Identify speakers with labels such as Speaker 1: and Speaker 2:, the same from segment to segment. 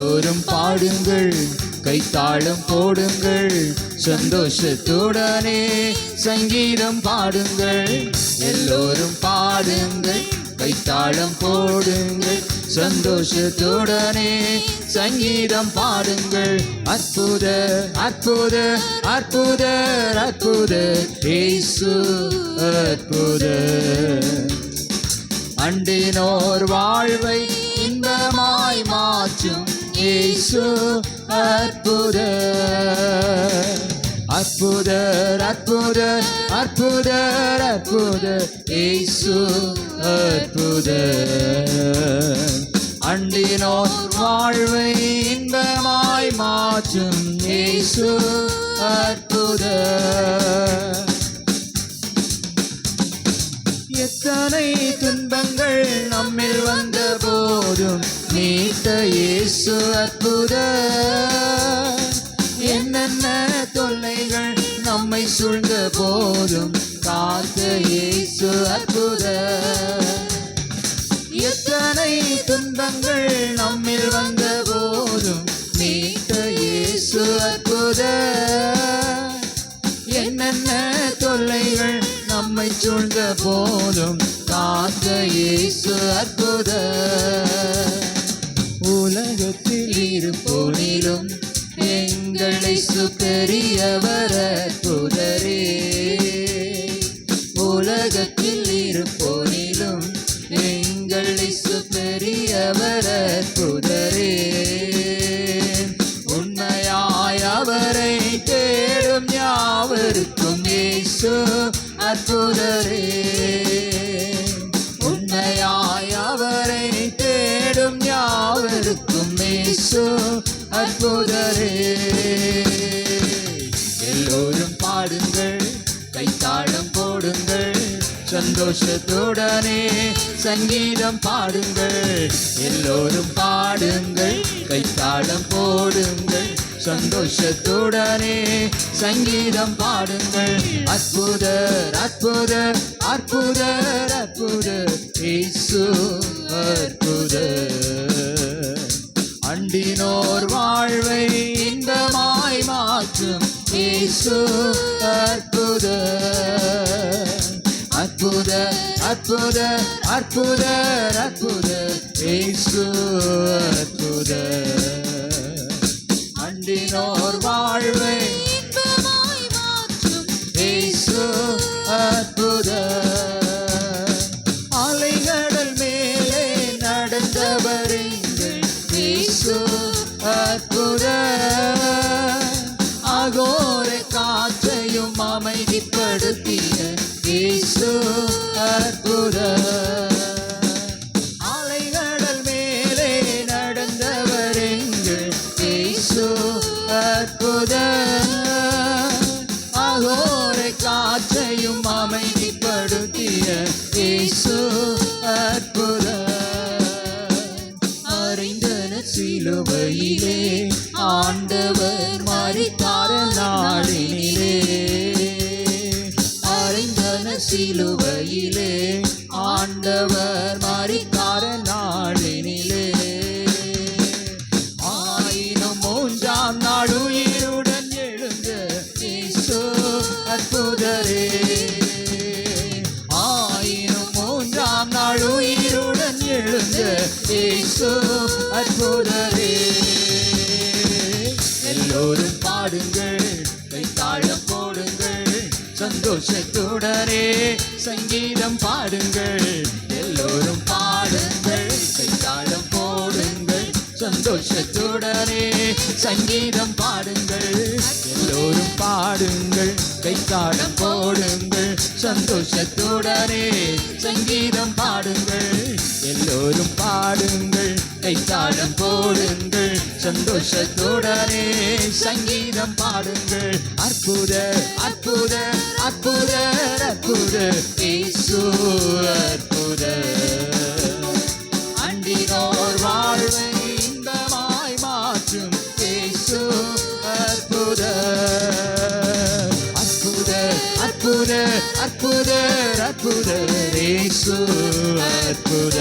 Speaker 1: எல்லோரும் பாடுங்கள், கைத்தாளம் போடுங்கள், சந்தோஷத்துடனே சங்கீதம் பாடுங்கள். எல்லோரும் பாடுங்கள், கைத்தாளம் போடுங்கள், சந்தோஷத்துடனே சங்கீதம் பாடுங்கள். அற்புத அற்புத அற்புத அற்புத இயேசு அற்புத. அண்டினோர் வாழ்வை இன்பமாய் மாற்றும் இயேசு அற்புத. அற்புத அற்புத அற்புத அற்புத இயேசு அற்புத. அண்டினோர் வாழ்வை இன்பமாய் மாற்றும் இயேசு அற்புத. எத்தனை துன்பங்கள் நம்மில் வந்த போதும் மீட்ட இயேசு அற்புத. என்னென்ன தொல்லைகள் நம்மை சூழ்ந்த போதும் காத்த இயேசு அற்புத. எத்தனை துன்பங்கள் நம்மில் வந்த போதும் மீட்ட இயேசு அற்புத. என்னென்ன தொல்லைகள் நம்மை சூழ்ந்த போதும் காத்த இயேசு அற்புத. உலகத்தில் இருப்போனிலும் எங்களை சுப்பெரியவர் அற்புதரே. உலகத்தில் இருப்போனிலும் எங்களை சுப்பெரியவர் அற்புதரே. உண்மையாய் அவரை தேடும் யாவருக்கும் இயேசு அற்புதரே. உண்மையாய் அவரை தேடும் யாவருக்கும் இயேசு அற்புதரே. எல்லோரும் பாடுங்கள், கைத்தாளம் போடுங்கள், சந்தோஷத்துடனே சங்கீதம் பாடுங்கள். எல்லோரும் பாடுங்கள், கைத்தாளம் போடுங்கள், சந்தோஷத்துடனே சங்கீதம் பாடுங்கள். அற்புத அற்புத அற்புத அற்புத இயேசு அற்புத. அண்டினோர் வாழ்வை இன்பமாய் மாற்றும் இயேசு அற்புத. அற்புத அற்புத அற்புத அற்புத இயேசு அற்புத. அண்டினோர் வாழ்வை இன்பமாய் மாற்றும் இயேசு அற்புத. அலைகடல் மேலே நடந்தவர் இயேசு அற்புத. அகோர காற்றையும் அமைதிப்படுத்திய இயேசு அற்புத. அலைகடல் மேலே நடந்தவர் எங்கள் இயேசு அற்புத. அகோர காற்றையும் அமைதிப்படுத்திய இயேசு அற்புத. சிலுவையிலே ஆண்டவர் மரித்தார நாளினிலே. அறைந்தன சிலுவையிலே ஆண்டவர் மரித்தார நாளினிலே. ஆயினும் மூன்றாம் நாள் உயிருடன் எழுந்த இயேசு அற்புதரே. ஆயினும் மூன்றாம் நாள் உயிருடன் எழுந்த இயேசு அற்புதரே. எல்லோரும் பாடுங்கள், கைத்தாளம் போடுங்கள், சந்தோஷத்துடனே சங்கீதம் பாடுங்கள். எல்லோரும் பாடுங்கள், கைத்தாளம் போடுங்கள், சந்தோஷத்துடனே சங்கீதம் பாடுங்கள். எல்லோரும் பாடுங்கள், கைத்தாளம் போடுங்கள், சந்தோஷத்துடனே சங்கீதம் பாடுங்கள். எல்லோரும் பாடுங்கள், கைத்தாளம் போடுங்கள், சந்தோஷத்துடனே சங்கீதம் பாடுங்கள். அற்புத அற்புத அற்புத அற்புத இயேசு அற்புத. அண்டினோர் வாழ்வை இன்பமாய் மாற்றும் இயேசு அற்புத. அற்புத அற்புத அற்புத அற்புத இயேசு அற்புத.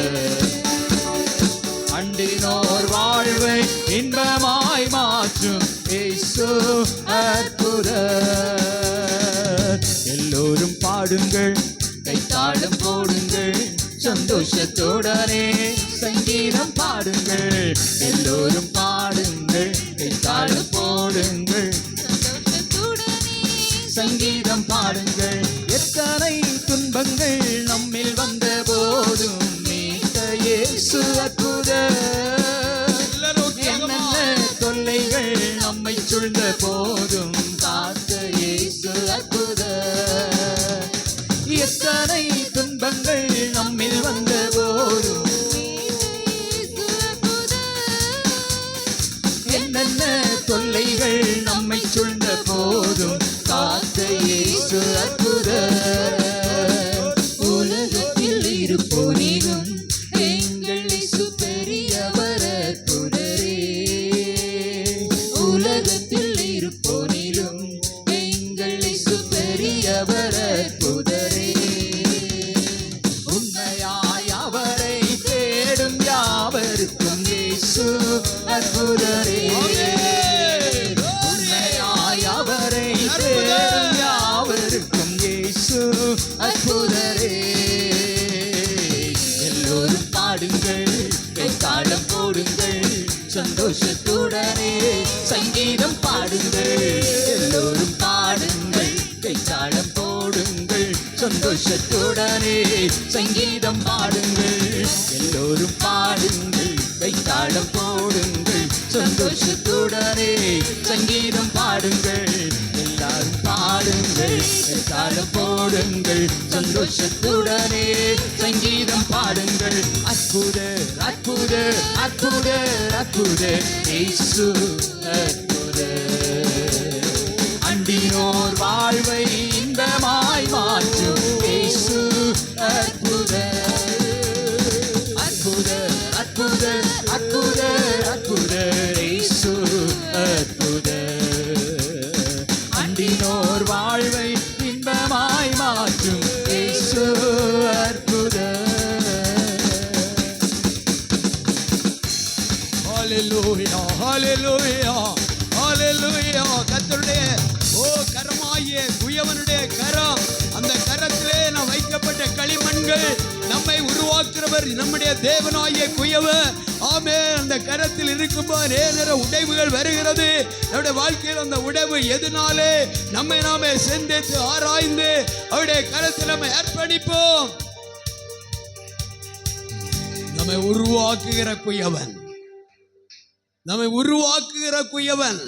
Speaker 1: அண்டினோர் வாழ்வை இன்பமாய் மாற்றும் இயேசு அற்புதர். எல்லோரும் பாடுங்கள், கைத்தாளம் போடுங்கள், சந்தோஷத்தோடனே சங்கீதம் பாடுங்கள். எல்லோரும் பாடுங்கள், கைத்தாளம் போடுங்கள், சங்கீதம் பாடுங்கள். எத்தனை துன்பங்கள் நம்மில் வந்த போதும் மீட்ட இயேசு அற்புதர். என்னென்ன தொல்லைகள் நம்மை சூழ்ந்த போதும் காத்த இயேசு அற்புதர். எத்தனை துன்பங்கள் நம்மில் வந்த போதும், என்னென்ன தொல்லைகள் நம்மை சூழ்ந்த போதும் காத்த இயேசு அற்புதர். உலகத்தில் இருப்போனிலும் எங்கள் இயேசு பெரியவர் அற்புதரே. உலகத்தில் இருப்போனிலும் எங்கள் இயேசு பெரியவர் அற்புதரே. உண்மையாய் அவரை தேடும் யாவருக்கும் இயேசு அற்புதரே. உண்மையாய் அவரை தேடும் யாவருக்கும் இயேசு அற்புதரே. எல்லோரும் பாடுங்கள், கைத்தாளம் போடுங்கள், சந்தோஷத்துடனே சங்கீதம் பாடுங்கள். எல்லோரும் பாடுங்கள், கைத்தாளம் போடுங்கள், சந்தோஷத்துடனே சங்கீதம் பாடுங்கள். எல்லோரும் பாடுங்கள், கைத்தாளம் போடுங்கள், சந்தோஷத்துடனே சங்கீதம் பாடுங்கள். எல்லாரும் பாடுங்கள், கைத்தாளம் போடுங்கள், சந்தோஷத்துடனே சங்கீதம் பாடுங்கள். அற்புதர் அற்புதர் அற்புதர் அற்புதர் இயேசு அற்புதர். அண்டினோர் வாழ்வை இன்பமாய் மாற்றும் இயேசு அற்புதர். அற்புதர் அற்புதர் அற்புதர் அற்புதர் இயேசு அற்புதர். அண்டினோர் வாழ்வை இன்பமாய் மாற்றும் இயேசு அற்புதர்.
Speaker 2: ஹalleluya ஹalleluya ஹalleluya. கர்த்தருடைய கரமாகிய குயவனுடைய கரம், அந்த கரத்திலே நாம் வைக்கப்பட்ட களிமண்கள், நம்மை உருவாக்குறவர் நம்முடைய தேவனாகிய குயவர். ஆமென். அந்த கரத்தில் இருக்கும்போது நேர உடைவுகள் வருகிறது. நம்முடைய வாழ்க்கையில் அந்த உடைவு எதனாலே நம்மை நாமே சிந்தித்து ஆராய்ந்து அவருடைய கரத்தில் நம்ம அர்ப்பணிப்போம். நம்மை உருவாக்குகிற குயவன், நம்மை உருவாக்குகிற குயவன்.